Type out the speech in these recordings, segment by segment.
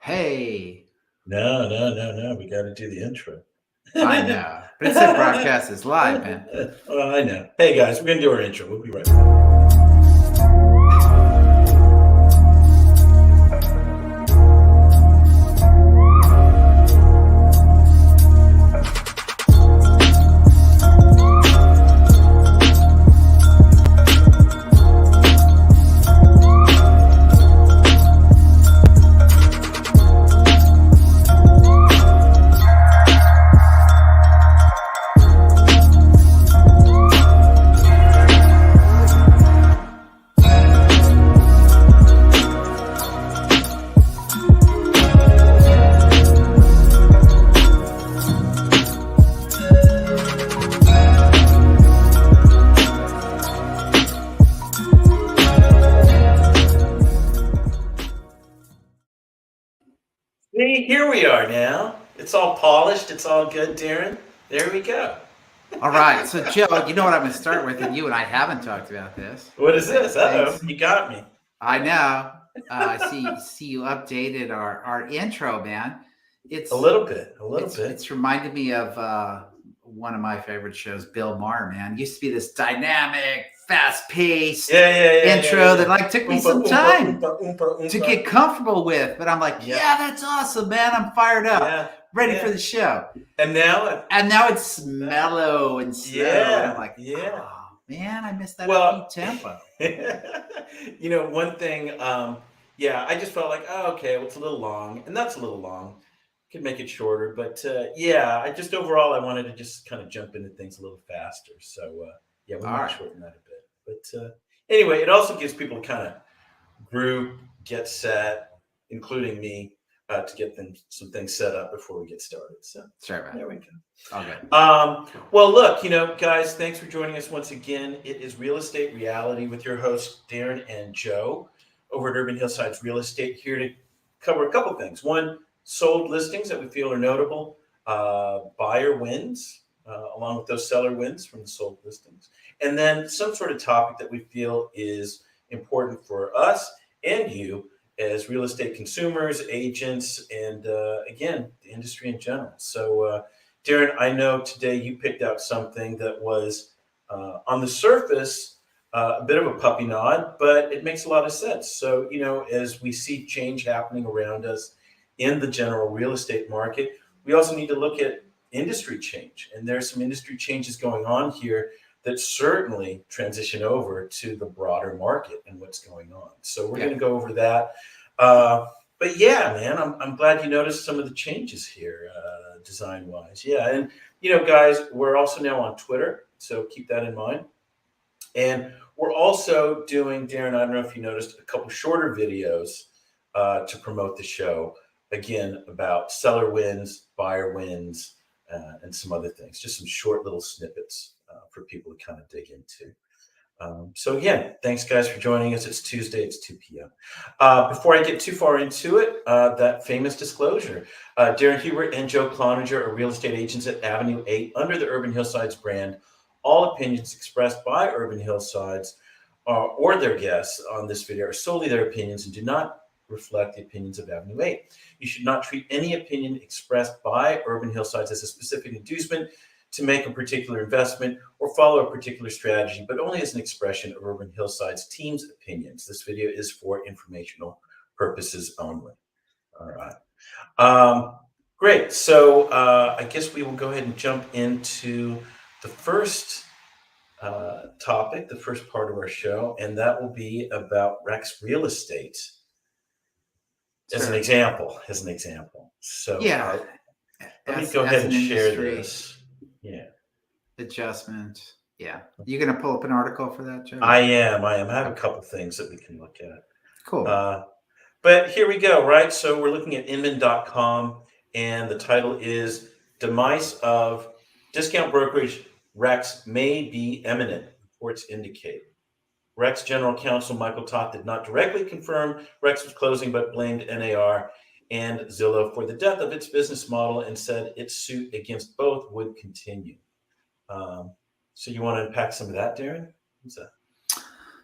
Hey, No. We got to do the intro. I know, but it said broadcast is live, man. Well, I know. Hey, guys, we're going to do our intro. We'll be right back. See, here we are now. It's all polished. It's all good, Darren. There we go. All right, so Joe, you know what I'm going to start with, and you and I haven't talked about this. What is this? Uh-oh, Things you got me. I know. I see you updated our intro, man. A It's little bit. it's reminded me of one of my favorite shows, Bill Maher. Man, it used to be this dynamic, fast-paced intro that like took me some time to get comfortable with, but I'm like, yeah, that's awesome, man. I'm fired up, ready for the show. And now It's mellow and slow. And I'm like, oh man, I missed that upbeat tempo. One thing, I just felt like, oh, okay, well, it's a little long, and that's a little long. Could make it shorter, but I just overall I wanted to just kind of jump into things a little faster. So we might shorten that a bit. But anyway, it also gives people to kind of group, get set, including me, to get some things set up before we get started. So there we go. Okay. Well, look, guys, thanks for joining us once again. It is Real Estate Reality with your hosts, Darren and Joe, over at Urban Hillsides Real Estate, here to cover a couple things. One, sold listings that we feel are notable, buyer wins, along with those seller wins from the sold listings. And then some sort of topic that we feel is important for us and you as real estate consumers, agents, and again, the industry in general. So, Darren, I know today you picked out something that was on the surface a bit of a puppy nod, but it makes a lot of sense. So, as we see change happening around us in the general real estate market, we also need to look at industry change. And there's some industry changes going on here that certainly transition over to the broader market and what's going on. So we're going to go over that. But yeah, man, I'm glad you noticed some of the changes here, design wise. Yeah. And, guys, we're also now on Twitter. So keep that in mind. And we're also doing, Darren, I don't know if you noticed, a couple shorter videos to promote the show. Again, about seller wins, buyer wins, and some other things. Just some short little snippets for people to kind of dig into. So again, thanks guys for joining us. It's Tuesday, it's 2 p.m. Before I get too far into it, that famous disclosure. Darren Hubert and Joe Cloninger are real estate agents at Avenue 8 under the Urban Hillsides brand. All opinions expressed by Urban Hillsides or their guests on this video are solely their opinions and do not reflect the opinions of Avenue 8. You should not treat any opinion expressed by Urban Hillsides as a specific inducement to make a particular investment or follow a particular strategy, but only as an expression of Urban Hillsides team's opinions. This video is for informational purposes only. All right. Great. So I guess we will go ahead and jump into the first topic, the first part of our show, and that will be about Rex Real Estate. As an example. So let me go ahead and share this. Yeah. Adjustment. Yeah. You going to pull up an article for that, Joe? I am. I have a couple things that we can look at. Cool. But here we go, right? So we're looking at Inman.com, and the title is Demise of Discount Brokerage Rex May Be Imminent, reports indicate. Rex General Counsel Michael Toth did not directly confirm Rex was closing, but blamed NAR and Zillow for the death of its business model and said its suit against both would continue. So you want to unpack some of that, Darren?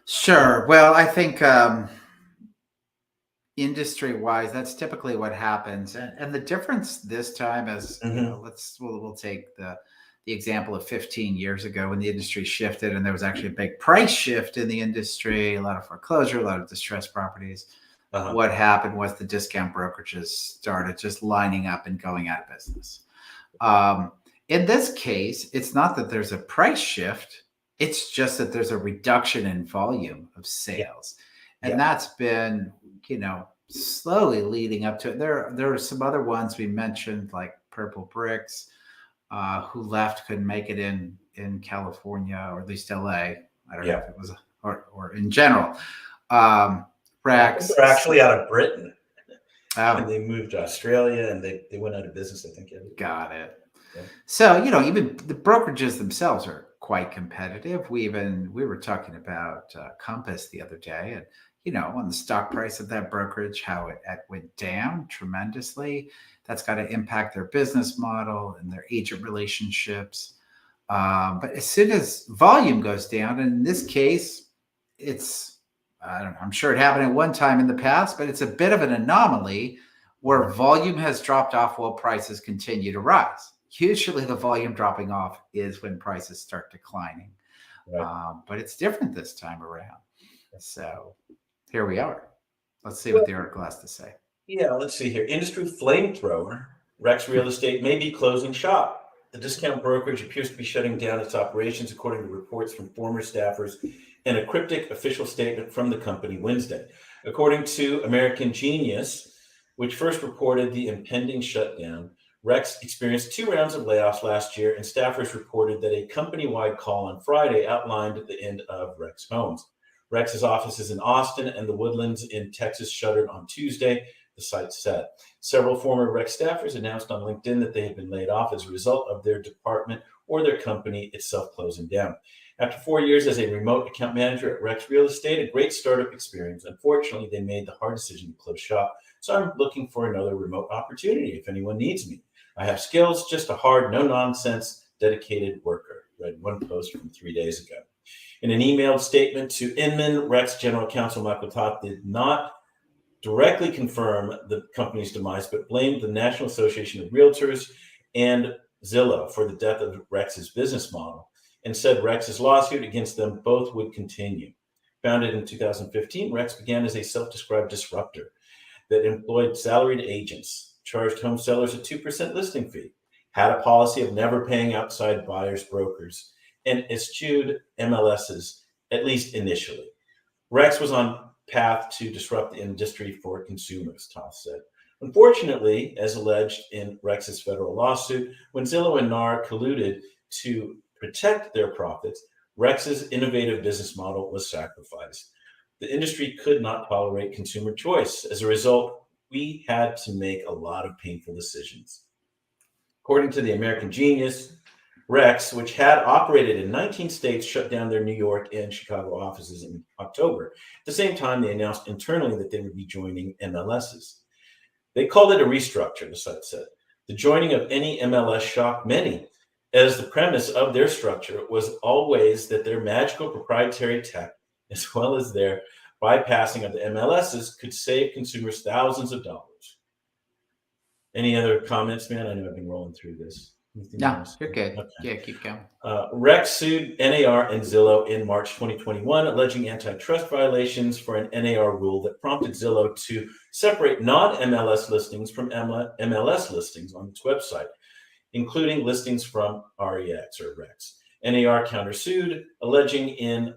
Sure. Well, I think industry-wise, that's typically what happens. And the difference this time is, we'll take the example of 15 years ago when the industry shifted and there was actually a big price shift in the industry, a lot of foreclosure, a lot of distressed properties. What happened was the discount brokerages started just lining up and going out of business. In this case, it's not that there's a price shift. It's just that there's a reduction in volume of sales. And that's been, slowly leading up to it. There are some other ones we mentioned, like Purple Bricks, who left, couldn't make it in California, or at least LA. I don't know if it was, or in general. Rex. They're actually out of Britain. And they moved to Australia, and they went out of business, I think. Got it. Yeah. So, even the brokerages themselves are quite competitive. We were talking about Compass the other day, and on the stock price of that brokerage, how it went down tremendously. That's got to impact their business model and their agent relationships. But as soon as volume goes down, and in this case, I'm sure it happened at one time in the past, but it's a bit of an anomaly where volume has dropped off while prices continue to rise. Usually the volume dropping off is when prices start declining. Right. But it's different this time around. So here we are. Let's see what the article has to say. Yeah, let's see here. Industry flamethrower, Rex Real Estate may be closing shop. The discount brokerage appears to be shutting down its operations, according to reports from former staffers and a cryptic official statement from the company Wednesday. According to American Genius, which first reported the impending shutdown, Rex experienced 2 rounds of layoffs last year, and staffers reported that a company-wide call on Friday outlined the end of Rex Homes. Rex's offices in Austin and the Woodlands in Texas shuttered on Tuesday, the site said. Several former Rex staffers announced on LinkedIn that they had been laid off as a result of their department or their company itself closing down. After 4 years as a remote account manager at Rex Real Estate, a great startup experience, unfortunately, they made the hard decision to close shop. So I'm looking for another remote opportunity if anyone needs me. I have skills, just a hard, no-nonsense, dedicated worker. Read one post from 3 days ago. In an emailed statement to Inman, Rex General Counsel Michael Toth did not directly confirm the company's demise, but blamed the National Association of Realtors and Zillow for the death of Rex's business model, and said Rex's lawsuit against them both would continue. Founded in 2015, Rex began as a self-described disruptor that employed salaried agents, charged home sellers a 2% listing fee, had a policy of never paying outside buyers, brokers, and eschewed MLSs, at least initially. Rex was on path to disrupt the industry for consumers, Toth said. Unfortunately, as alleged in Rex's federal lawsuit, when Zillow and NAR colluded to protect their profits, Rex's innovative business model was sacrificed. The industry could not tolerate consumer choice. As a result, we had to make a lot of painful decisions. According to the American Genius, Rex, which had operated in 19 states, shut down their New York and Chicago offices in October. At the same time, they announced internally that they would be joining MLSs. They called it a restructure, the site said. The joining of any MLS shocked many, as the premise of their structure was always that their magical proprietary tech, as well as their bypassing of the MLSs, could save consumers thousands of dollars. Any other comments, man? I know I've been rolling through this. No, you're good. Okay. Yeah, keep going. Rex sued NAR and Zillow in March 2021, alleging antitrust violations for an NAR rule that prompted Zillow to separate non-MLS listings from MLS listings on its website, including listings from REX or Rex. NAR countersued, alleging in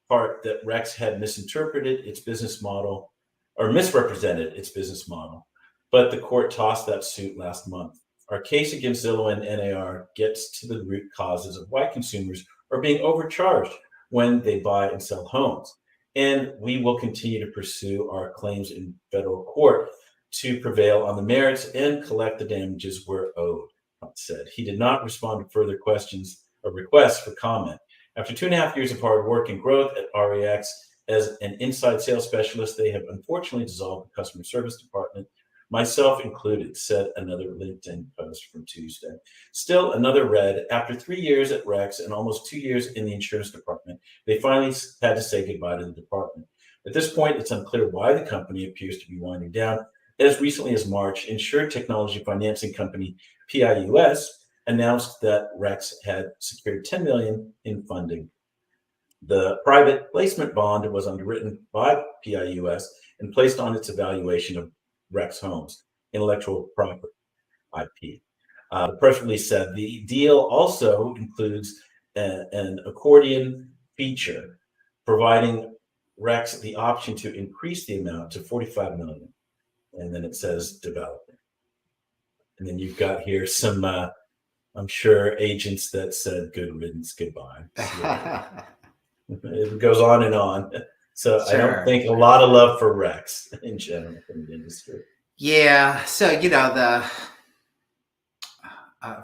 part that Rex had misinterpreted its business model or misrepresented its business model, but the court tossed that suit last month. Our case against Zillow and NAR gets to the root causes of why consumers are being overcharged when they buy and sell homes. And we will continue to pursue our claims in federal court to prevail on the merits and collect the damages we're owed, said. He did not respond to further questions or requests for comment. After 2.5 years of hard work and growth at REX as an inside sales specialist, they have unfortunately dissolved the customer service department, myself included, said another LinkedIn post from Tuesday. Still another read, after 3 years at Rex and almost 2 years in the insurance department, they finally had to say goodbye to the department. At this point, it's unclear why the company appears to be winding down. As recently as March, insured technology financing company PIUS announced that Rex had secured $10 million in funding. The private placement bond was underwritten by PIUS and placed on its evaluation of Rex Homes, intellectual property, IP. The press release said the deal also includes an accordion feature, providing Rex the option to increase the amount to $45 million. And then it says development. And then you've got here some, I'm sure, agents that said good riddance, goodbye. It goes on and on. So sure, I don't think a lot of love for Rex in general from the industry. Yeah. So,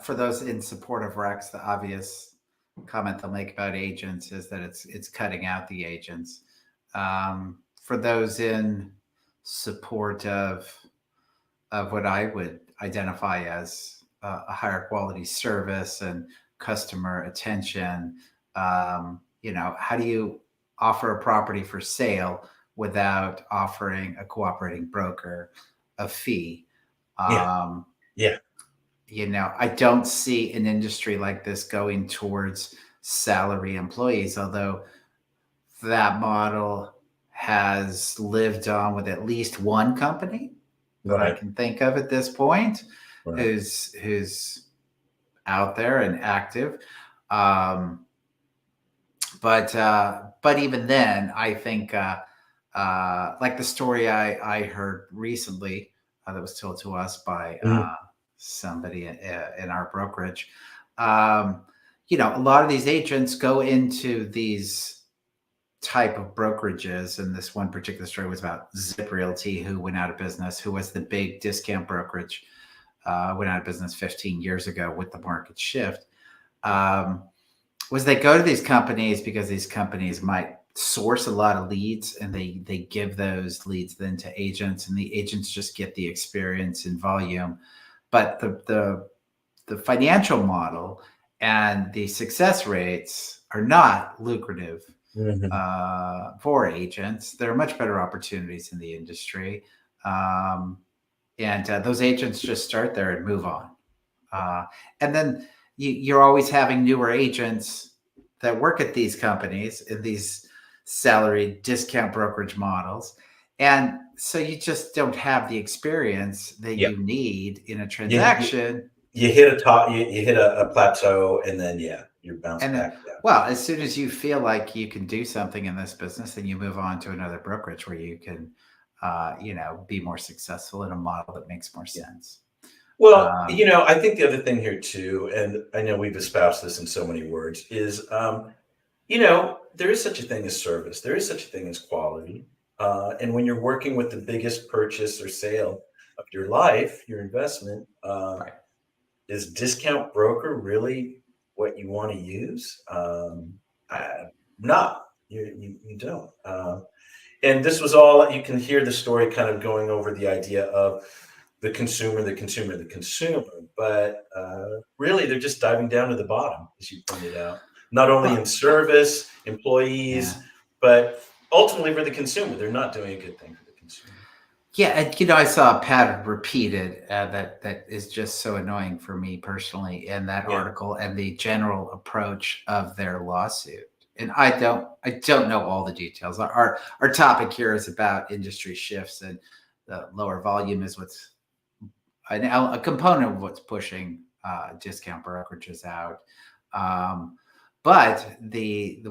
for those in support of Rex, the obvious comment they'll make about agents is that it's cutting out the agents. For those in support of what I would identify as a higher quality service and customer attention, how do you offer a property for sale without offering a cooperating broker a fee? I don't see an industry like this going towards salary employees, although that model has lived on with at least one company that I can think of at this point, who's out there and active. But even then, I think like the story I heard recently that was told to us by somebody in our brokerage. A lot of these agents go into these type of brokerages, and this one particular story was about Zip Realty, who went out of business, who was the big discount brokerage, went out of business 15 years ago with the market shift. Was they go to these companies because these companies might source a lot of leads, and they give those leads then to agents, and the agents just get the experience and volume. But the financial model and the success rates are not lucrative for agents. There are much better opportunities in the industry. And those agents just start there and move on. And then you're always having newer agents that work at these companies in these salary discount brokerage models. And so you just don't have the experience that you need in a transaction. You hit a top, you hit a plateau, and then you're bouncing back. Well, as soon as you feel like you can do something in this business, then you move on to another brokerage where you can, be more successful in a model that makes more sense. Well, I think the other thing here too, and I know we've espoused this in so many words, is, there is such a thing as service. There is such a thing as quality. And when you're working with the biggest purchase or sale of your life, your investment, is discount broker really what you want to use? No, you don't. And this was all, you can hear the story kind of going over the idea of the consumer. But really, they're just diving down to the bottom, as you pointed out, not only in service, employees, but ultimately for the consumer. They're not doing a good thing for the consumer. Yeah, and I saw a pattern repeated that is just so annoying for me personally in that article and the general approach of their lawsuit. And I don't know all the details. Our topic here is about industry shifts, and the lower volume is what's a component of what's pushing discount brokerages out. But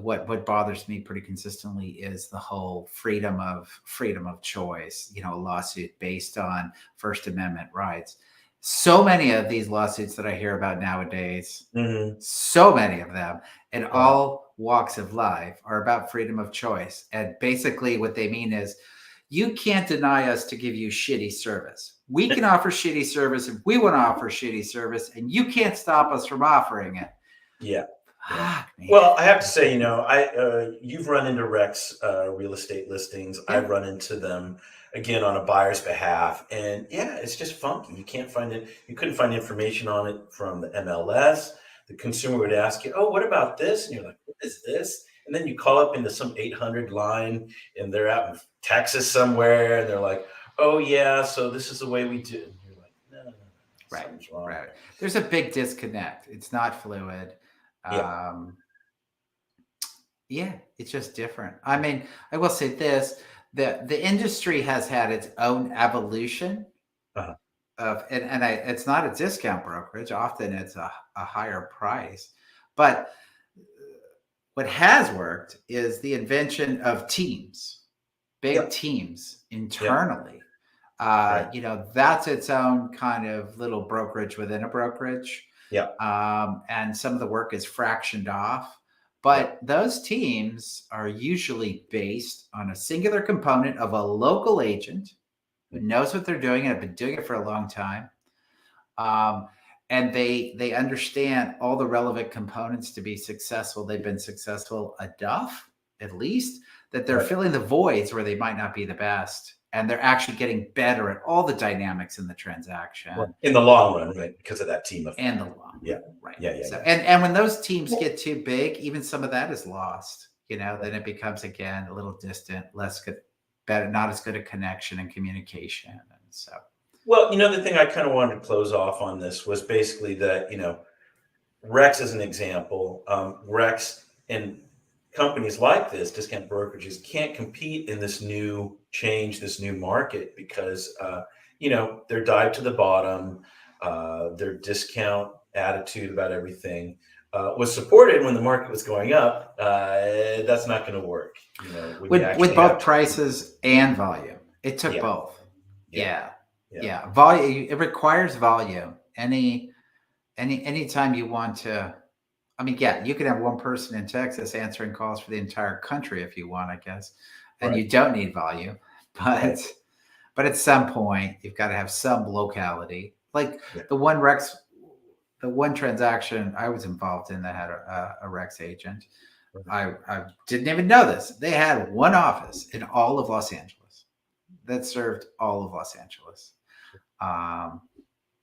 what bothers me pretty consistently is the whole freedom of choice, a lawsuit based on First Amendment rights. So many of these lawsuits that I hear about nowadays, so many of them in all walks of life are about freedom of choice. And basically what they mean is you can't deny us to give you shitty service. We can offer shitty service if we want to offer shitty service, and you can't stop us from offering it. Yeah. Well, I have to say, you've run into Rex real estate listings. I've run into them again on a buyer's behalf, and it's just funky. You can't find it. You couldn't find information on it from the MLS. The consumer would ask you, "Oh, what about this?" And you're like, "What is this?" And then you call up into some 800 line, and they're out in Texas somewhere, and they're like, "Oh yeah, so this is the way we do it." And you're like, "No, no, no, Right. something's wrong." Right. There's a big disconnect. It's not fluid. Yeah. Yeah, it's just different. I mean, I will say this, the industry has had its own evolution Uh-huh. it's not a discount brokerage. Often it's a higher price. But what has worked is the invention of teams, big Yep. teams Yep. internally. Right. That's its own kind of little brokerage within a brokerage. Yeah. And some of the work is fractioned off. But those teams are usually based on a singular component of a local agent who knows what they're doing and have been doing it for a long time. And they understand all the relevant components to be successful. They've been successful enough, at least, that they're filling the voids where they might not be the best. And they're actually getting better at all the dynamics in the transaction. In the long run, right? Because of that team effect. And the long Yeah. Right. Yeah. So, and when those teams get too big, even some of that is lost. Then it becomes, again, a little distant, less good, better, not as good a connection and communication. And so. Well, the thing I kind of wanted to close off on this was basically that, Rex is an example. Rex and companies like this, discount brokerages, can't compete in this new change, this new market because, they're dived to the bottom. Their discount attitude about everything was supported when the market was going up. That's not going to work. With both prices and volume. It took both. Yeah. Volume. It requires volume. Anytime you want to, you can have one person in Texas answering calls for the entire country if you want, I guess, and you don't need volume. But at some point, you've got to have some locality. Like the one transaction I was involved in that had a Rex agent. I didn't even know this. They had one office in all of Los Angeles that served all of Los Angeles.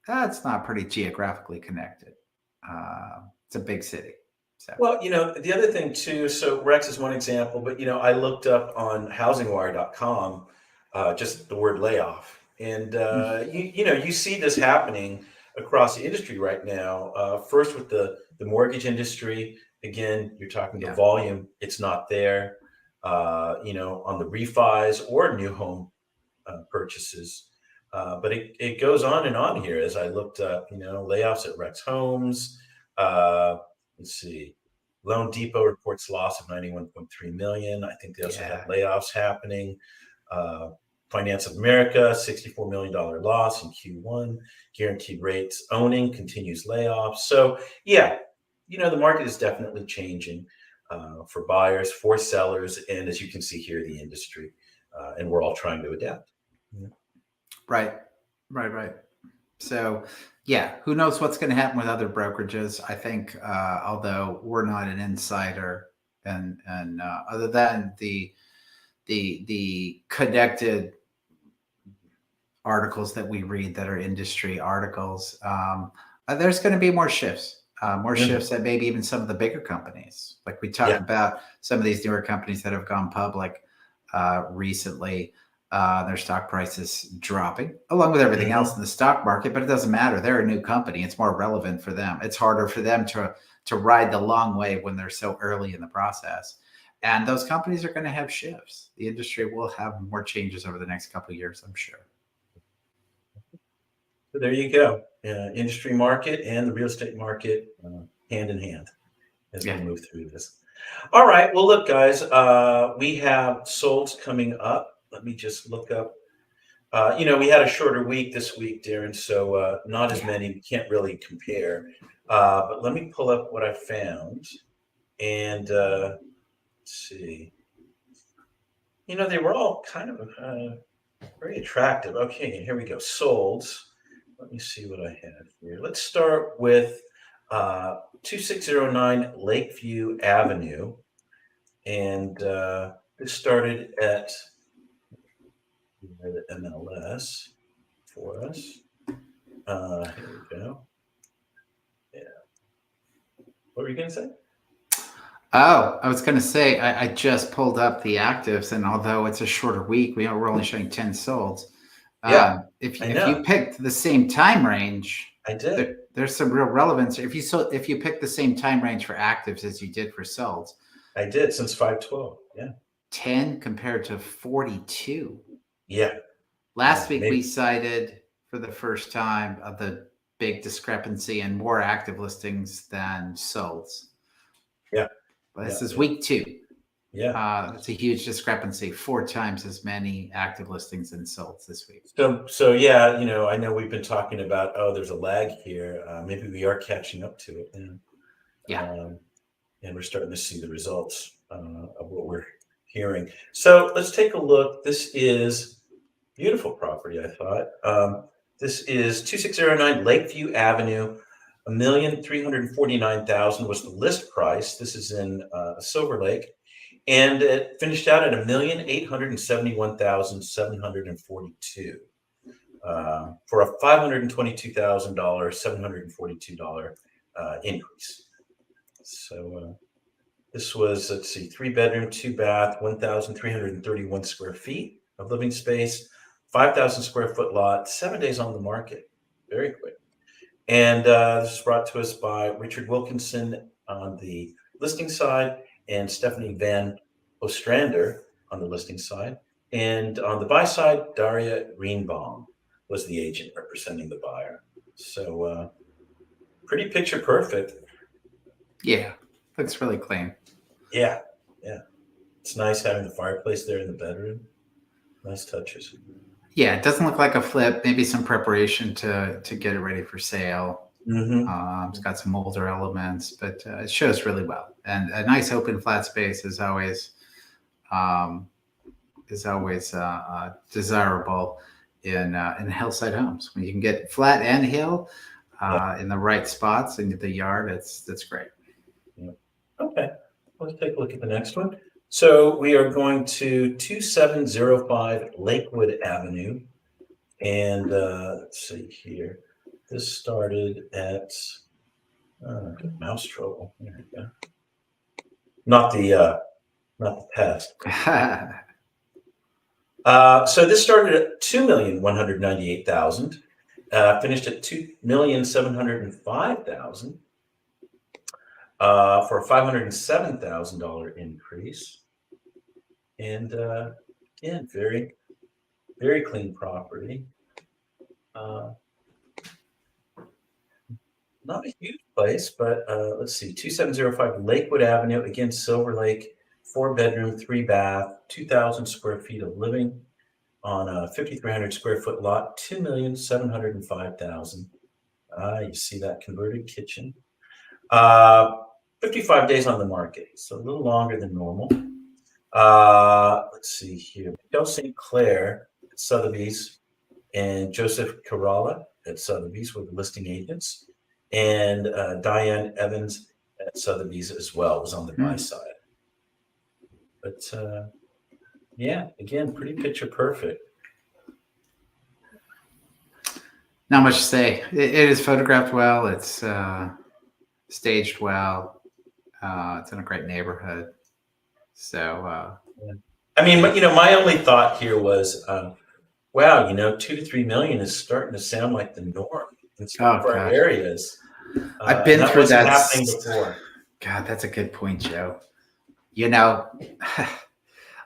That's not pretty geographically connected. It's a big city. So. Well, the other thing too, so Rex is one example, but I looked up on housingwire.com just the word layoff. And you see this happening across the industry right now. First with the mortgage industry, again, you're talking the volume, it's not there. On the refis or new home purchases. But it goes on and on here as I looked up, layoffs at Rex Homes. Let's see. Loan Depot reports loss of 91.3 million. I think they also have layoffs happening. Finance of America, $64 million loss in Q1. Guaranteed Rates owning continues layoffs. So the market is definitely changing for buyers, for sellers, and as you can see here, the industry. And we're all trying to adapt. Right. So, who knows what's going to happen with other brokerages? I think, although we're not an insider, and other than the connected articles that we read that are industry articles, there's going to be more shifts. Shifts at maybe even some of the bigger companies. Like we talked about some of these newer companies that have gone public recently. Their stock prices dropping along with everything else in the stock market, but it doesn't matter. They're a new company. It's more relevant for them. It's harder for them to ride the long wave when they're so early in the process. And those companies are going to have shifts. The industry will have more changes over the next couple of years, I'm sure. So there you go. Industry market and the real estate market hand in hand as we move through this. All right. Well, look, guys, we have solds coming up. Let me just look up. We had a shorter week this week, Darren, so not as many. We can't really compare. But let me pull up what I found. And let's see. They were all kind of very attractive. Okay, and here we go. Solds. Let me see what I have here. Let's start with 2609 Lakeview Avenue. And this started at the MLS for us. Here we go. Yeah. What were you going to say? Oh, I was going to say, I just pulled up the actives, and although it's a shorter week, we're only showing 10 solds. Yeah, If I if know. you picked the same time range, I did. there's some real relevance. If you pick the same time range for actives as you did for solds, I did since 512. Yeah. 10 compared to 42. Yeah. Last week we Maybe. cited for the first time the big discrepancy and more active listings than solds. Yeah. But this is week 2. Yeah. It's a huge discrepancy. 4 times as many active listings than solds this week. So yeah, I know we've been talking about, there's a lag here. Maybe we are catching up to it. And, and we're starting to see the results of what we're hearing. So let's take a look. This is beautiful property, I thought. This is 2609 Lakeview Avenue. $1,349,000 was the list price. This is in Silver Lake. And it finished out at $1,871,742 for a $522,000, $742 increase. So this was, let's see, 3-bedroom, 2-bath, 1,331 square feet of living space, 5,000 square foot lot, 7 days on the market. Very quick. And this is brought to us by Richard Wilkinson on the listing side and Stephanie Van Ostrander on the listing side. And on the buy side, Daria Greenbaum was the agent representing the buyer. So pretty picture perfect. Yeah, looks really clean. Yeah. It's nice having the fireplace there in the bedroom. Nice touches. Yeah, it doesn't look like a flip. Maybe some preparation to get it ready for sale. Mm-hmm. It's got some older elements, but it shows really well. And a nice open flat space is always desirable in hillside homes. When you can get flat and hill in the right spots in the yard, that's great. Yeah. Okay, let's take a look at the next one. So we are going to 2705 Lakewood Avenue. And let's see here. This started at mouse trouble. There we go. Not the pest. So this started at $2,198,000, finished at $2,705,000 for a $507,000 increase. And again, very, very clean property. Not a huge place, but let's see, 2705 Lakewood Avenue, again, Silver Lake, 4-bedroom, 3-bath, 2,000 square feet of living on a 5,300 square foot lot, $2,705,000. You see that converted kitchen. 55 days on the market, so a little longer than normal. Let's see here. Michelle St. Clair at Sotheby's and Joseph Kerala at Sotheby's were the listing agents. And Diane Evans at Sotheby's as well was on the buy side. But yeah, again, pretty picture perfect. Not much to say. It is photographed well. It's staged well. It's in a great neighborhood. So, I mean, my only thought here was, wow, $2 to $3 million is starting to sound like the norm in some of our areas. I've been through that. Happening before. God, that's a good point, Joe.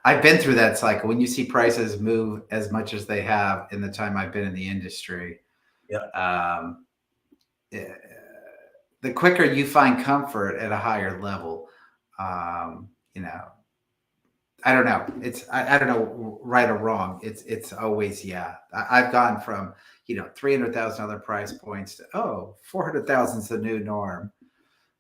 I've been through that cycle. When you see prices move as much as they have in the time I've been in the industry, the quicker you find comfort at a higher level, I don't know. I don't know right or wrong. It's always I've gone from $300,000 price points to 400,000 is the new norm,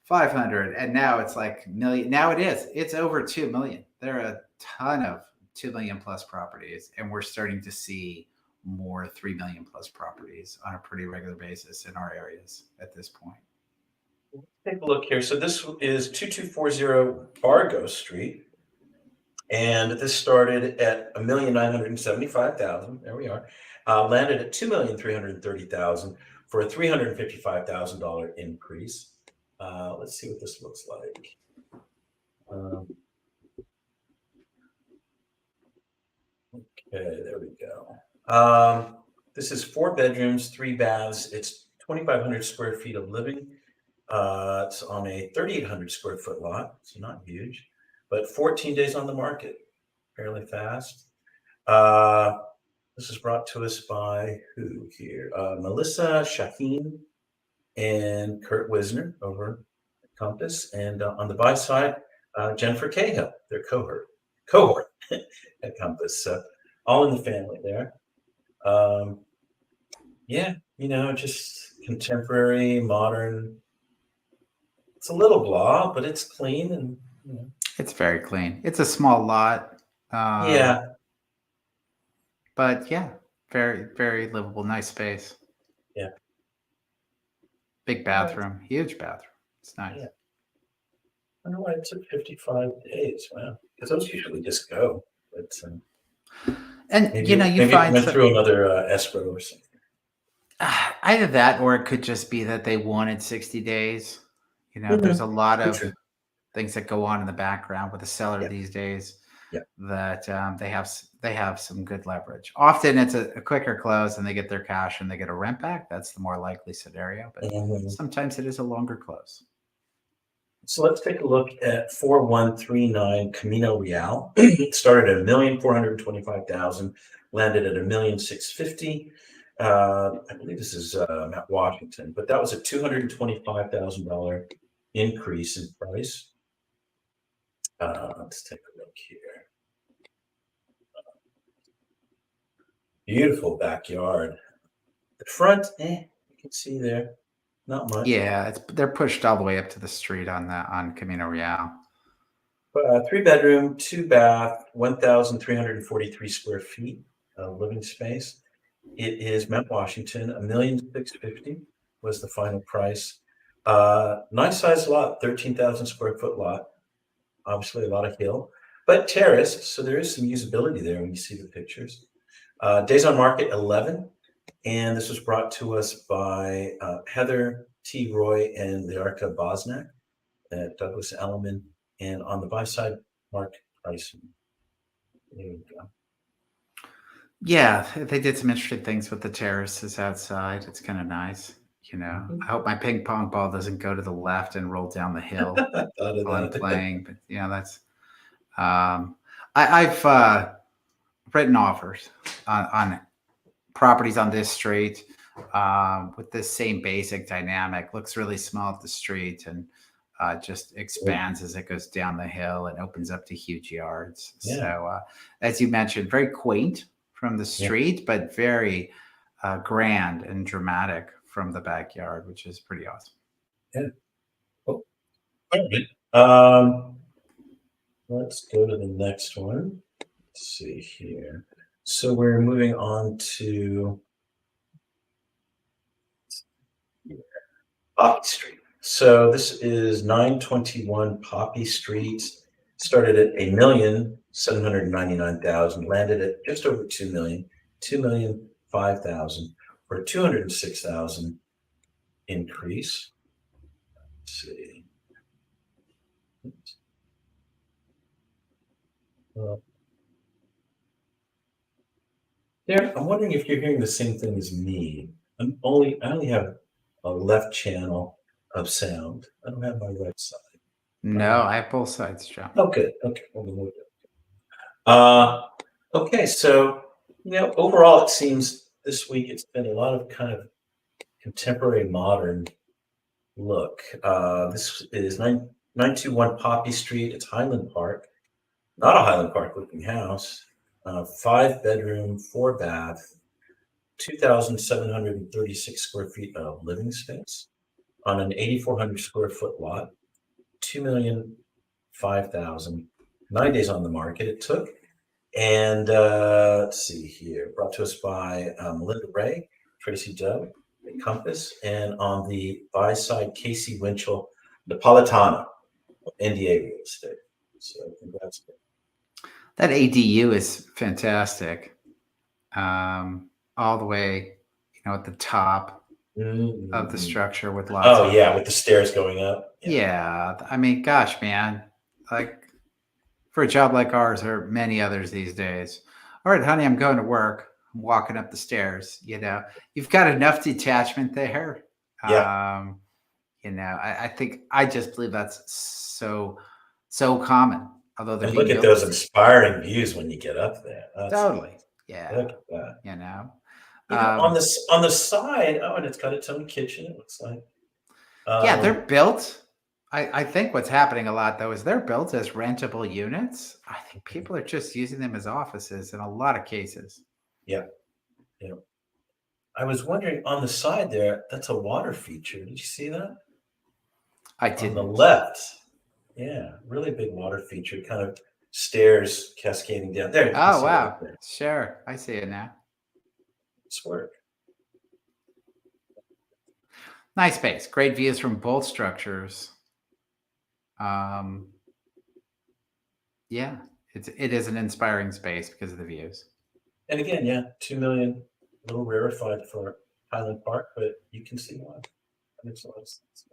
500, and now it's like million. Now it's over 2 million. There are a ton of 2 million plus properties, and we're starting to see more 3 million plus properties on a pretty regular basis in our areas at this point. Take a look here. So this is 2240 Fargo Street. And this started at $1,975,000. There we are. Landed at $2,330,000 for a $355,000 increase. Let's see what this looks like. Um, okay, there we go. This is 4 bedrooms, 3 baths. It's 2,500 square feet of living. It's on a 3,800 square foot lot, so not huge, but 14 days on the market, fairly fast. This is brought to us by who here? Melissa Shaheen and Kurt Wisner over at Compass, and on the buy side, Jennifer Cahill, their cohort at Compass. So all in the family there. Yeah, just contemporary, modern. It's a little blah, but it's clean and It's very clean. It's a small lot. yeah. But yeah, very, very livable, nice space. Yeah. Big bathroom, huge bathroom. It's nice. Yeah. I don't know why it took 55 days. Wow. Because those usually just go. But and maybe, you maybe find it went through another escrow or something. Either that, or it could just be that they wanted 60 days. There's a lot of things that go on in the background with the seller these days. Yeah. That they have some good leverage. Often it's a quicker close and they get their cash and they get a rent back. That's the more likely scenario, but sometimes it is a longer close. So let's take a look at 4139 Camino Real. It started at $1,425,000, landed at $1,650,000. I believe this is Mount Washington, but that was a $225,000 increase in price. Let's take a look here. Beautiful backyard. The front, you can see there, not much. Yeah, they're pushed all the way up to the street on Camino Real. 3 bedroom, 2 bath, 1,343 square feet of living space. It is Mount Washington. $1,650,000 was the final price. Nice size lot, 13,000 square foot lot. Obviously, a lot of hill, but terrace. So there is some usability there when you see the pictures. Days on market 11, and this was brought to us by Heather T. Roy and Liarka Bosnack at Douglas Elliman, and on the buy side, Mark Price. There you go. Yeah, they did some interesting things with the terraces outside. It's kind of nice. I hope my ping pong ball doesn't go to the left and roll down the hill while I'm playing. But that's. I've written offers on properties on this street with this same basic dynamic. Looks really small at the street and just expands as it goes down the hill and opens up to huge yards. Yeah. So, as you mentioned, very quaint from the street, but very grand and dramatic from the backyard, which is pretty awesome. Yeah. Oh. All right. Let's go to the next one. Let's see here. So we're moving on to Poppy Street. So this is 921 Poppy Street. Started at $1,799,000, landed at just over $2 million, $2,005,000 for a $206,000 increase. Let's see. I'm wondering if you're hearing the same thing as me. I only have a left channel of sound. I don't have my right side. No, I have both sides, John. Oh, good. Okay. Okay. So, overall, it seems this week it's been a lot of kind of contemporary modern look. This is 921 Poppy Street. It's Highland Park. Not a Highland Park looking house. 5 bedroom, 4 bath, 2,736 square feet of living space on an 8,400 square foot lot. $2,005,000. 9 days on the market it took. And let's see here, brought to us by Melinda Ray, Tracy Dove, at Compass, and on the buy side, Casey Winchell, Napolitano, NDA Real Estate. So congrats. That ADU is fantastic. All the way, at the top of the structure with lots of... with the stairs going up. Yeah. I mean, gosh, man, like for a job like ours or many others these days. All right, honey, I'm going to work. I'm walking up the stairs. You've got enough detachment there. Yeah. I think I just believe that's so common. Although they're And being look at built those inspiring views when you get up there. totally, yeah. Look at that. On the side, and it's got its own kitchen, it looks like. Yeah, they're built. I think what's happening a lot though is they're built as rentable units. I think people are just using them as offices in a lot of cases. Yeah. Yeah. I was wondering on the side there, that's a water feature. Did you see that? I did. On the left. Yeah, really big water feature, kind of stairs cascading down there. Oh, wow. Right, sure. I see it now. It's work. Nice space. Great views from both structures. Yeah, it is an inspiring space because of the views. And again, yeah, 2 million, a little rarefied for Highland Park, but you can see why. That makes a lot of sense.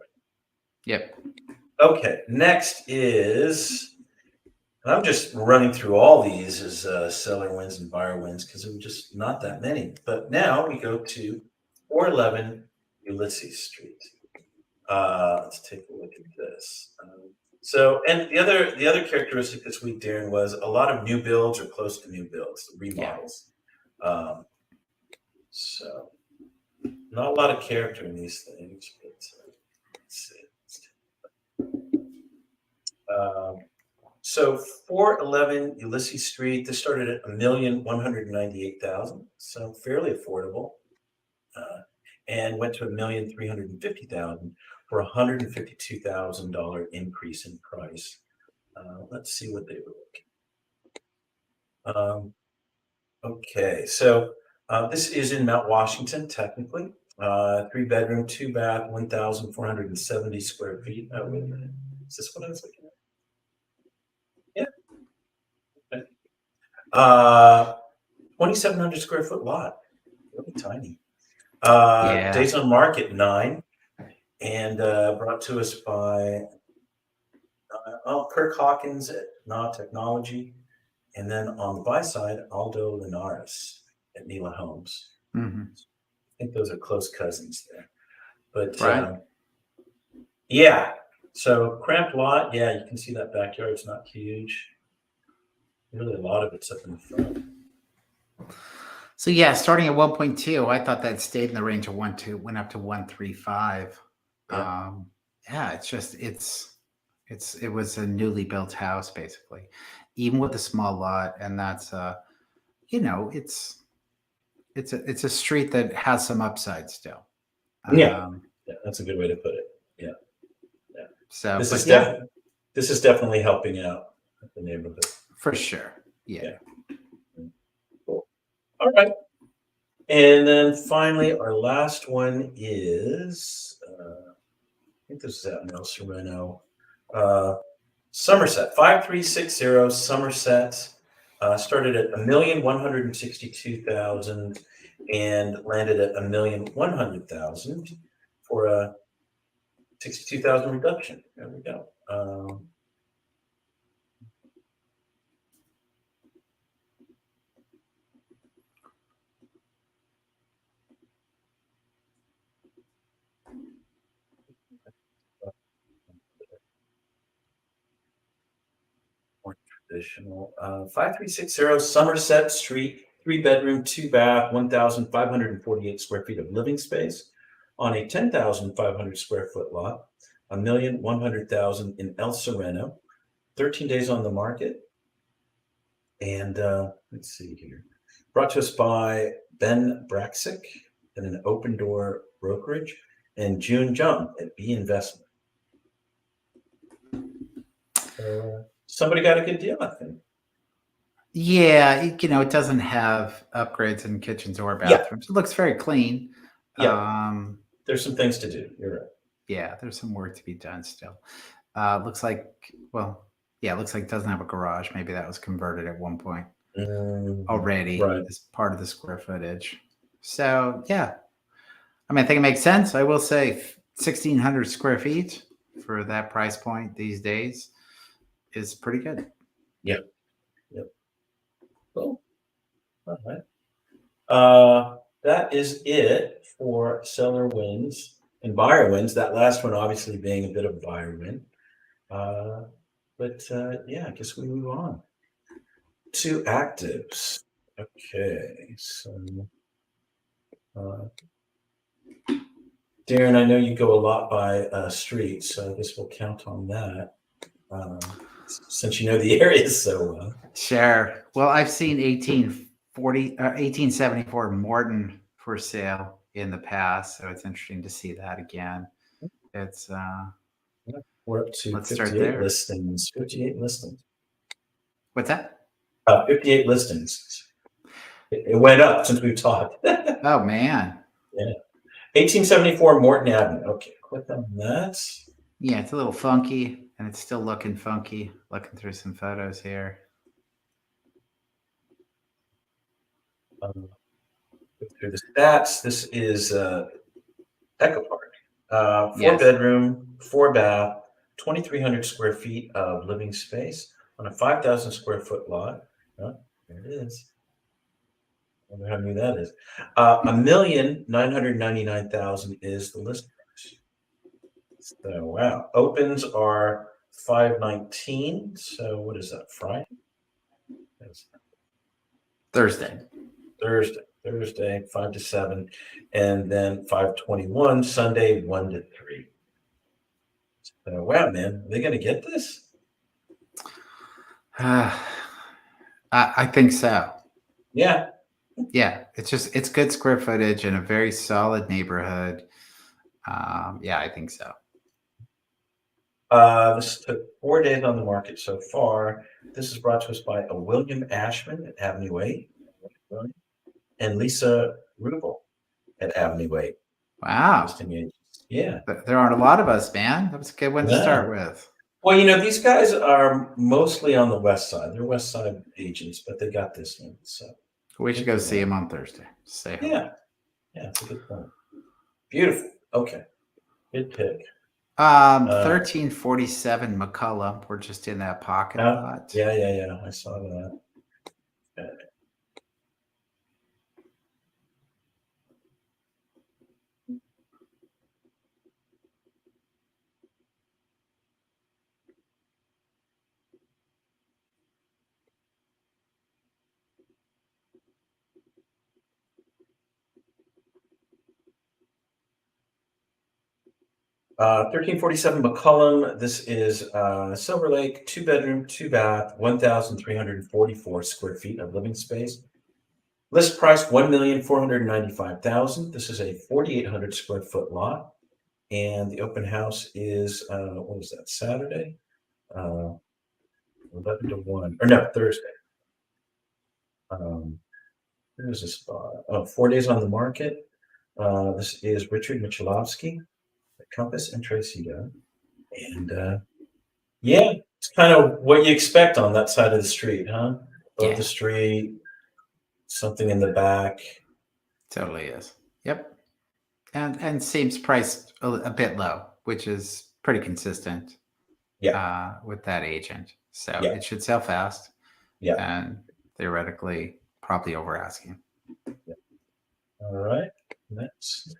Yep. Okay, next is, and I'm just running through all these as seller wins and buyer wins because there were just not that many. But now we go to 411 Ulysses Street. Let's take a look at this. And the other characteristic this week, Darren, was a lot of new builds or close to new builds, remodels. Yeah. So not a lot of character in these things, but let's see. So 411 Ulysses Street, this started at $1,198,000, so fairly affordable, and went to $1,350,000 for a $152,000 increase in price. Let's see what they were looking. Okay, so this is in Mount Washington, technically. 3-bedroom, 2-bath, 1,470 square feet. Oh, wait a minute. Is this what I was looking at? Yeah. Okay. 2,700 square foot lot. Really tiny. Days on market 9, and brought to us by Kirk Hawkins at Nah Technology, and then on the buy side, Aldo Linares at Nila Homes. Mm-hmm. I think those are close cousins there. But right. Yeah, so cramped lot. Yeah, you can see that backyard's not huge. Really, a lot of it's up in the front. So yeah, starting at 1.2, I thought that stayed in the range of 1.2, went up to 1.35. Yeah, it's just it was a newly built house basically, even with a small lot, and that's it's a street that has some upside still. Yeah, that's a good way to put it. Yeah. So this is definitely helping out the neighborhood for sure. Yeah. Cool. All right. And then finally, our last one is, I think this is out in El Sereno, Somerset, 5360 Somerset, started at $1,162,000 and landed at $1,100,000 for a $62,000 reduction. There we go. More traditional. 5360 Somerset Street, 3-bedroom, 2-bath, 1,548 square feet of living space on a 10,500 square foot lot, $1,100,000 in El Sereno, 13 days on the market. And let's see here. Brought to us by Ben Braxick at an Open Door Brokerage and June Jung at B Investment. Somebody got a good deal, I think. Yeah, it doesn't have upgrades in kitchens or bathrooms. Yeah. It looks very clean. Yeah. There's some things to do. You're right. Yeah, there's some work to be done still. Looks like it doesn't have a garage. Maybe that was converted at one point already as part of the square footage. So, yeah. I mean, I think it makes sense. I will say 1,600 square feet for that price point these days is pretty good. Yep. Cool. All right. That is it for seller wins and buyer wins. That last one obviously being a bit of a buyer win. But yeah, I guess we move on to actives. Okay, so Darren, I know you go a lot by street, so I guess we'll count on that since you know the area so well. Sure. Well, I've seen 1874 Morton for sale in the past, so it's interesting to see that again. It's we're up to let's 58 listings. 58 listings. What's that? 58 listings. It went up since we've talked. Oh man. Yeah. 1874 Morton Avenue. Okay, click on that. Yeah, it's a little funky, and it's still looking funky. Looking through some photos here. Through the stats, this is Echo Park. 4 Yes. bedroom, 4 bath, 2,300 square feet of living space on a 5,000 square foot lot. Oh, there it is. I wonder how new that is. $1,999,000 is the list price. So wow, opens are 5/19. So what is that? Friday? Thursday, 5 to 7, and then 5/21 Sunday 1 to 3. So, wow, man, are they gonna get this? I think so. Yeah. Yeah, it's good square footage in a very solid neighborhood. Yeah, I think so. This took 4 days on the market so far. This is brought to us by a William Ashman at Avenue 8 and Lisa Rubel at Avenue 8. Wow. Yeah. There aren't a lot of us, man. That was a good one to start with. Well, these guys are mostly on the west side. They're west side agents, but they got this one. So we should go see them on Thursday. Say hello. Yeah. Yeah, it's a good point. Beautiful. Okay. Good pick. 1347 McCullum. We're just in that pocket lot. Yeah. I saw that. Okay. 1347 McCullum. This is Silver Lake, 2 bedroom, 2 bath, 1,344 square feet of living space. List price $1,495,000. This is a 4,800 square foot lot, and the open house is what was that? Saturday, 11 to 1, or no, Thursday. There's a spot. 4 days on the market. This is Richard Michelovsky, Compass and Tracy Doe. And yeah, it's kind of what you expect on that side of the street, huh? Above the street, something in the back. Totally is. Yep. And seems priced a bit low, which is pretty consistent. Yeah. With that agent. So it should sell fast. Yeah. And theoretically probably over asking. Yeah. All right. Next.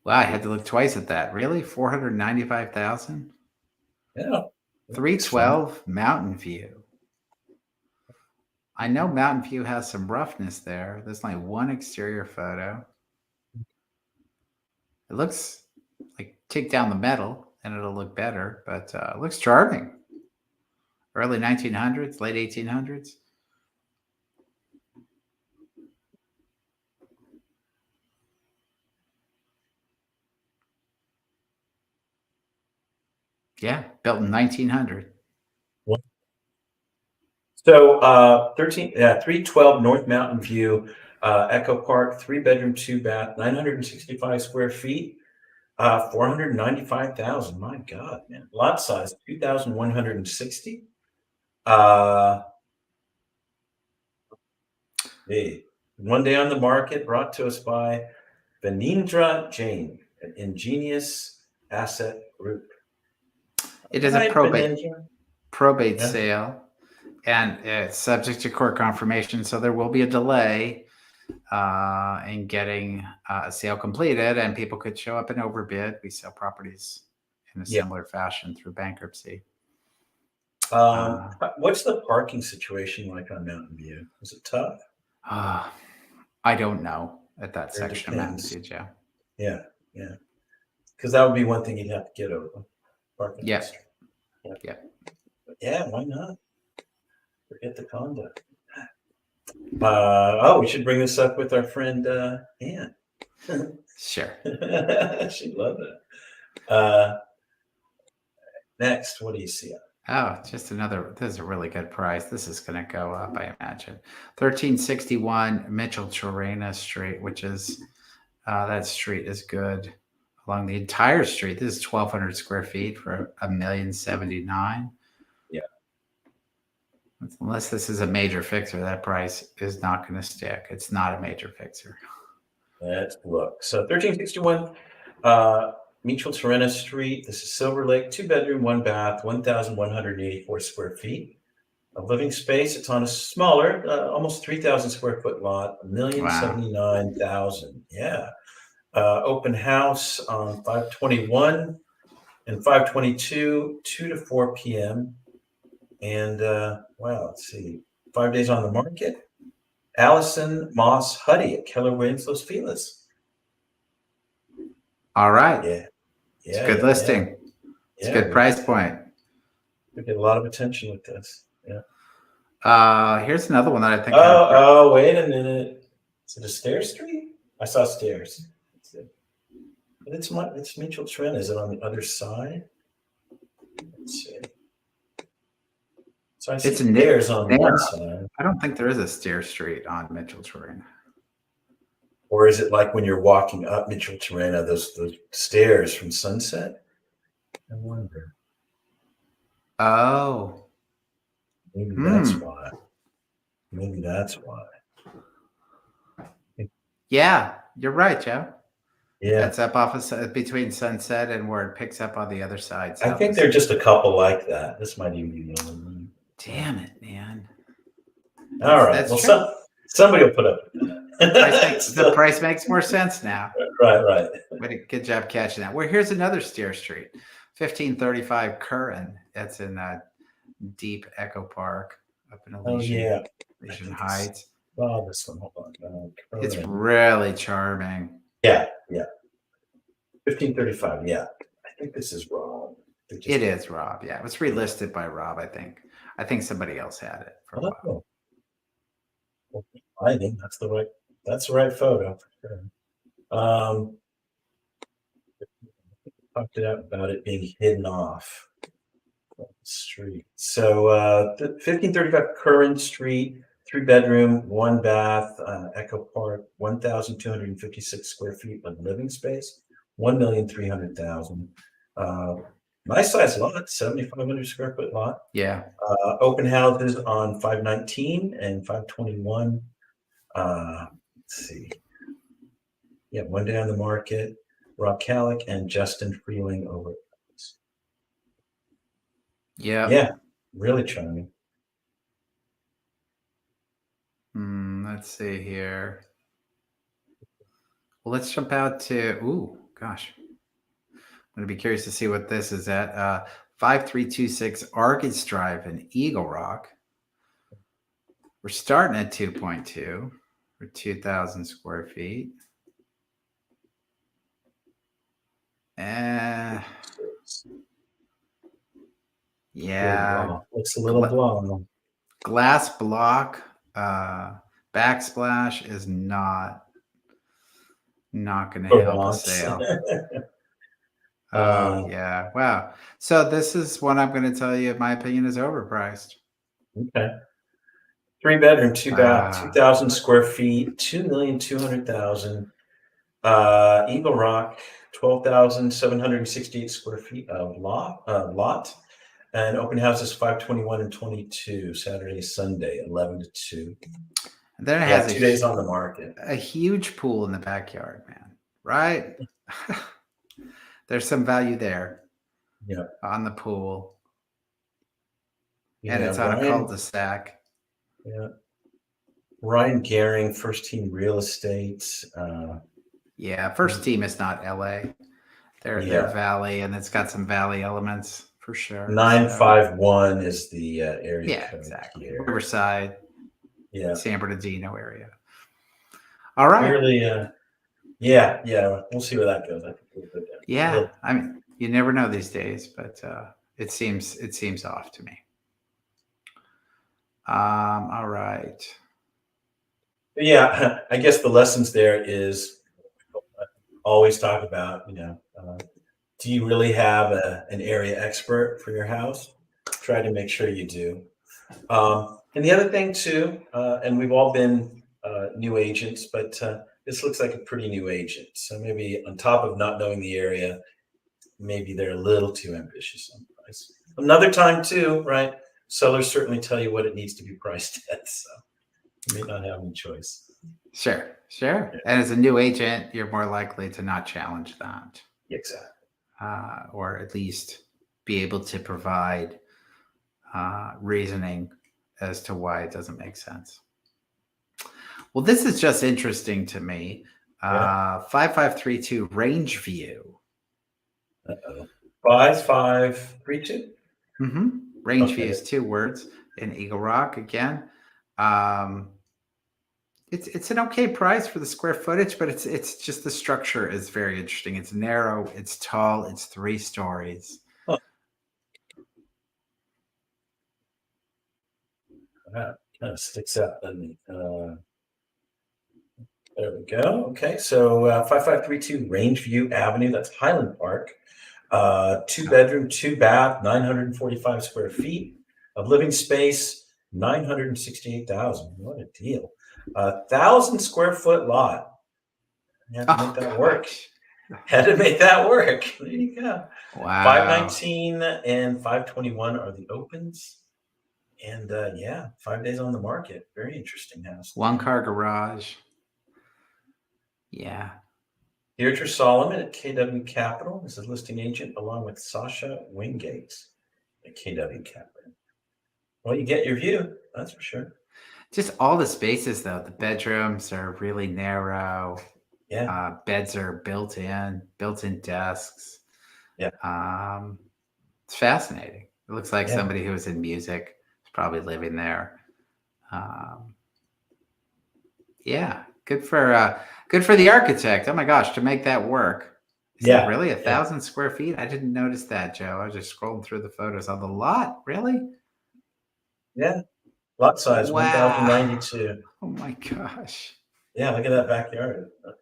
Wow, I had to look twice at that. Really? 495,000? Yeah. 312 Mountain View. I know Mountain View has some roughness there. There's only one exterior photo. It looks like take down the metal and it'll look better, but it looks charming. Early 1900s, late 1800s. Yeah, built in 1900. So 312 North Mountain View, Echo Park, 3 bedroom, 2 bath, 965 square feet, 495,000. My God, man. Lot size 2,160. Hey, 1 day on the market, brought to us by Benindra Jain, an Ingenious Asset Group. It is a probate sale, and it's subject to court confirmation, so there will be a delay in getting a sale completed, and people could show up and overbid. We sell properties in a similar fashion through bankruptcy. What's the parking situation like on Mountain View? Is it tough? I don't know at that section of Mountain View, Joe. Yeah. Because that would be one thing you'd have to get over. Parking. Yeah. But yeah, why not? Forget the condo. We should bring this up with our friend Ann. Sure. She'd love that. Next, what do you see? Just another. This is a really good price. This is going to go up, I imagine. 1361 Mitchell Sereno Street, which is that street is good along the entire street. This is 1,200 square feet for $1,079,000. Yeah. Unless this is a major fixer, that price is not going to stick. It's not a major fixer. Let's look. So 1361 Mitchell Sereno Street. This is Silver Lake, 2-bedroom, 1 bath, 1,184 square feet of living space. It's on a smaller, almost 3,000 square foot lot, $1,079,000. Yeah. Open house on 5/21 and 5/22, 2 to 4 p.m. And let's see, 5 days on the market. Allison Moss Huddy at Keller Williams Los Feliz. All right. Yeah. It's a good listing. It's a good price point. We get a lot of attention with this. Yeah. Here's another one that I think. Wait a minute. Is it a stair street? I saw stairs. It's Mitchell Trent. Is it on the other side? Let's see. So I see stairs on one side. I don't think there is a stair street on Mitchell Terrain. Or is it like when you're walking up Mitchell Terrain, those stairs from Sunset? I wonder. Oh. Maybe that's why. Yeah, you're right, Joe. Yeah. That's up off of between Sunset and where it picks up on the other side. I think there are just a couple like that. This might even be the only one. Damn it, man. All right. Well, somebody will put up with that. The price makes more sense now. Right. Good job catching that. Well, here's another stair street. 1535 Curran. That's in deep Echo Park up in Elysian Heights. Oh, this one. Hold on. It's really charming. Yeah. 1535. Yeah. I think this is Rob. It is Rob. Yeah. It was relisted by Rob, I think. I think somebody else had it for a while. I think that's the right photo. Talked about it being hidden off the street. So 1535 Curran Street, 3-bedroom, 1 bath, Echo Park, 1,256 square feet of living space, $1,300,000. Nice size lot, 7,500 square foot lot. Yeah. Open houses on 5/19 and 5/21. Let's see. Yeah, 1 day on the market. Rob Kallick and Justin Freeling over. Yeah, really charming. Let's see here. Well, let's jump out to, gosh. I'm going to be curious to see what this is at. 5326 Argus Drive in Eagle Rock. We're starting at 2.2 for 2,000 square feet. Yeah. Looks a little blown. Glass block backsplash is not going to help a sale. Yeah. Wow. So this is one I'm going to tell you, in my opinion, is overpriced. Okay. 3-bedroom, 2 bath, 2,000 square feet, $2,200,000. Eagle Rock, 12,768 square feet of lot. And open houses 5/21 and 22, Saturday, Sunday, 11 to 2. And then it has 2 days on the market. A huge pool in the backyard, man. Right? There's some value there. Yeah. on the pool. Yeah, And it's on a Ryan. cul-de-sac. Yeah. Ryan Gehring, First Team Real Estate. Yeah, First Team is not LA. They're Valley, and it's got some Valley elements for sure. 951 is the area code. Exactly. Here. Riverside. Yeah. San Bernardino area. All right. Really, yeah. We'll see where that goes. I think we'll go down. Yeah, I mean, you never know these days, but it seems off to me. All right. Yeah, I guess the lessons there is always talk about, do you really have an area expert for your house? Try to make sure you do. And the other thing too, and we've all been new agents, but this looks like a pretty new agent. So maybe on top of not knowing the area, maybe they're a little too ambitious on price. Another time too, right? Sellers certainly tell you what it needs to be priced at. So you may not have any choice. Sure. Yeah. And as a new agent, you're more likely to not challenge that. Exactly. Or at least be able to provide reasoning as to why it doesn't make sense. Well, this is just interesting to me. 5532 range view. 5532. Range view is 2 words in Eagle Rock again. It's an okay price for the square footage, but it's just the structure is very interesting. It's narrow, it's tall, it's 3 stories. Huh. That kind of sticks out, doesn't it? There we go. Okay, so 5532 Rangeview Avenue. That's Highland Park. 2 bedroom, 2 bath, 945 square feet of living space, 968,000. What a deal! 1,000 square foot lot. Had to make that work. Had to make that work. There you go. Wow. 519 and 521 are the opens. And 5 days on the market. Very interesting house. 1-car garage. Yeah. Deirdre Solomon at KW Capital is a listing agent along with Sasha Wingate at KW Capital. Well, you get your view, that's for sure. Just all the spaces, though. The bedrooms are really narrow. Yeah. Beds are built-in desks. Yeah. It's fascinating. It looks like somebody who was in music is probably living there. Good for the architect. Oh my gosh, to make that work. Is it really 1,000 square feet? I didn't notice that, Joe. I was just scrolling through the photos on the lot. Really? Yeah. Lot size, 1,092. Oh my gosh. Yeah, look at that backyard. Wow.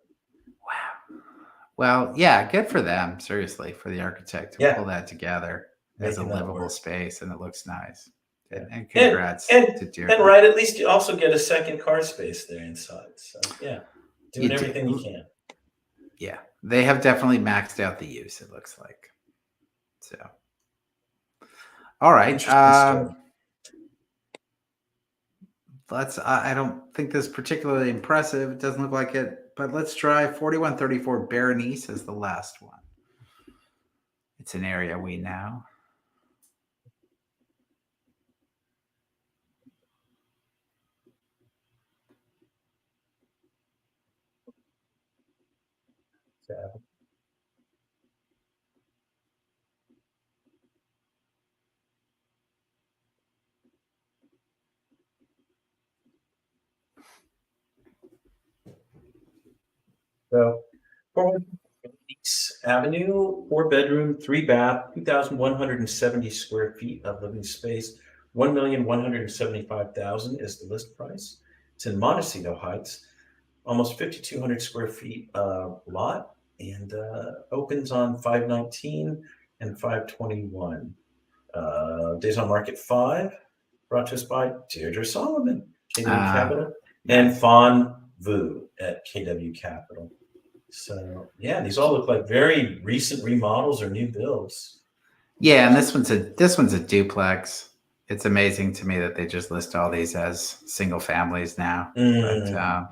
Well, yeah, good for them, seriously, for the architect to pull that together as a livable space, and it looks nice. And congrats to Deirdre. And right, at least you also get a second car space there inside. So doing everything you can. Yeah, they have definitely maxed out the use, it looks like. So, all right. I don't think this is particularly impressive. It doesn't look like it, but let's try 4134 Berenice as the last one. It's an area we know. So, Feliz Avenue, 4 bedroom, 3 bath, 2,170 square feet of living space, 1,175,000 is the list price. It's in Montecito Heights, almost 5,200 square feet lot, and opens on 519 and 521. Days on market 5. Brought to us by Deirdre Solomon, KW Capital, and Fawn Vu at KW Capital. So these all look like very recent remodels or new builds. Yeah, and this one's a duplex. It's amazing to me that they just list all these as single families now. But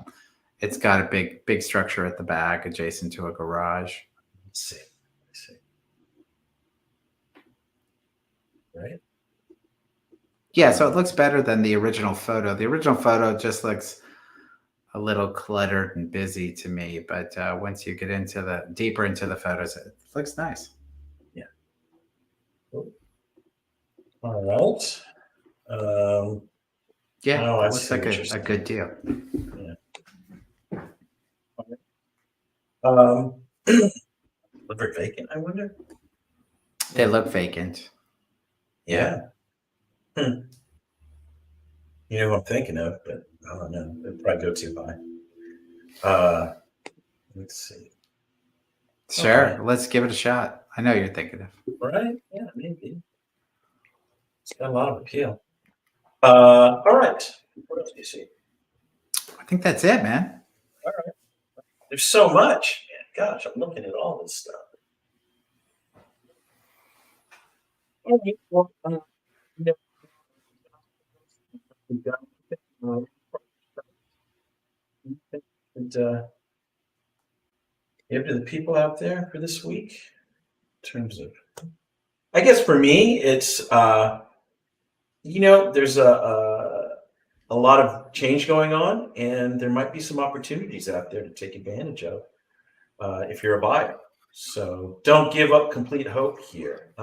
it's got a big structure at the back adjacent to a garage. Let's see. right? Yeah, so it looks better than the original photo. The original photo just looks a little cluttered and busy to me, but once you get deeper into the photos, it looks nice. Yeah. Cool. All right. Yeah, oh, that I looks see like what you're a saying. good deal. Yeah. Liver vacant, I wonder. They look vacant. Yeah. You know who I'm thinking of, but I don't know. It'd probably go too high. Let's see. Sure, Okay. let's give it a shot. I know you're thinking of. Right? Yeah, maybe. It's got a lot of appeal. All right. What else do you see? I think that's it, man. All right. There's so much. Man, gosh, I'm looking at all this stuff. All right. Well, yeah. And give to the people out there for this week in terms of, I guess for me, it's there's a lot of change going on, and there might be some opportunities out there to take advantage of if you're a buyer. So don't give up complete hope here,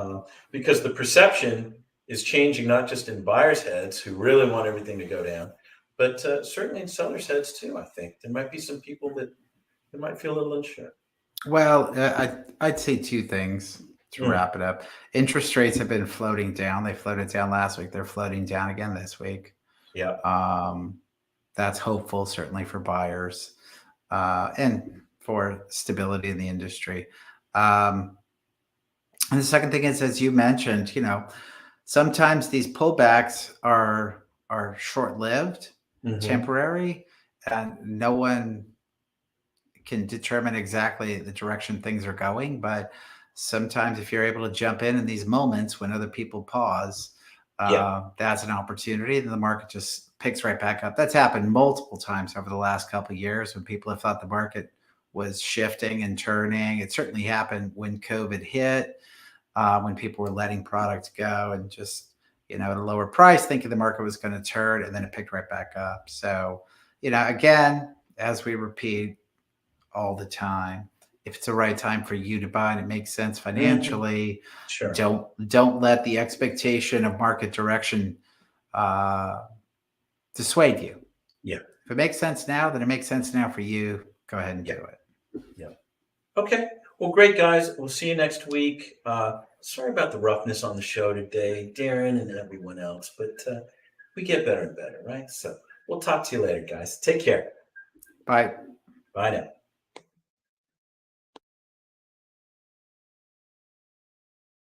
because the perception is changing, not just in buyers' heads who really want everything to go down, but certainly in sellers' heads too. I think there might be some people that might feel a little unsure. Well, I'd say two things to wrap it up. Interest rates have been floating down. They floated down last week. They're floating down again this week. Yeah. That's hopeful, certainly for buyers and for stability in the industry. And the second thing is, as you mentioned, sometimes these pullbacks are short-lived, temporary, and no one can determine exactly the direction things are going. But sometimes if you're able to jump in these moments when other people pause, that's an opportunity. Then the market just picks right back up. That's happened multiple times over the last couple of years when people have thought the market was shifting and turning. It certainly happened when COVID hit, when people were letting product go and just, at a lower price, thinking the market was going to turn, and then it picked right back up. So, again, as we repeat all the time, if it's the right time for you to buy and it makes sense financially, Sure. don't let the expectation of market direction dissuade you. Yeah. If it makes sense now, then it makes sense now for you. Go ahead and do it. Yeah. Okay. Well, great, guys. We'll see you next week. Sorry about the roughness on the show today, Darren and everyone else, but we get better and better, right? So we'll talk to you later, guys. Take care. Bye. Bye now.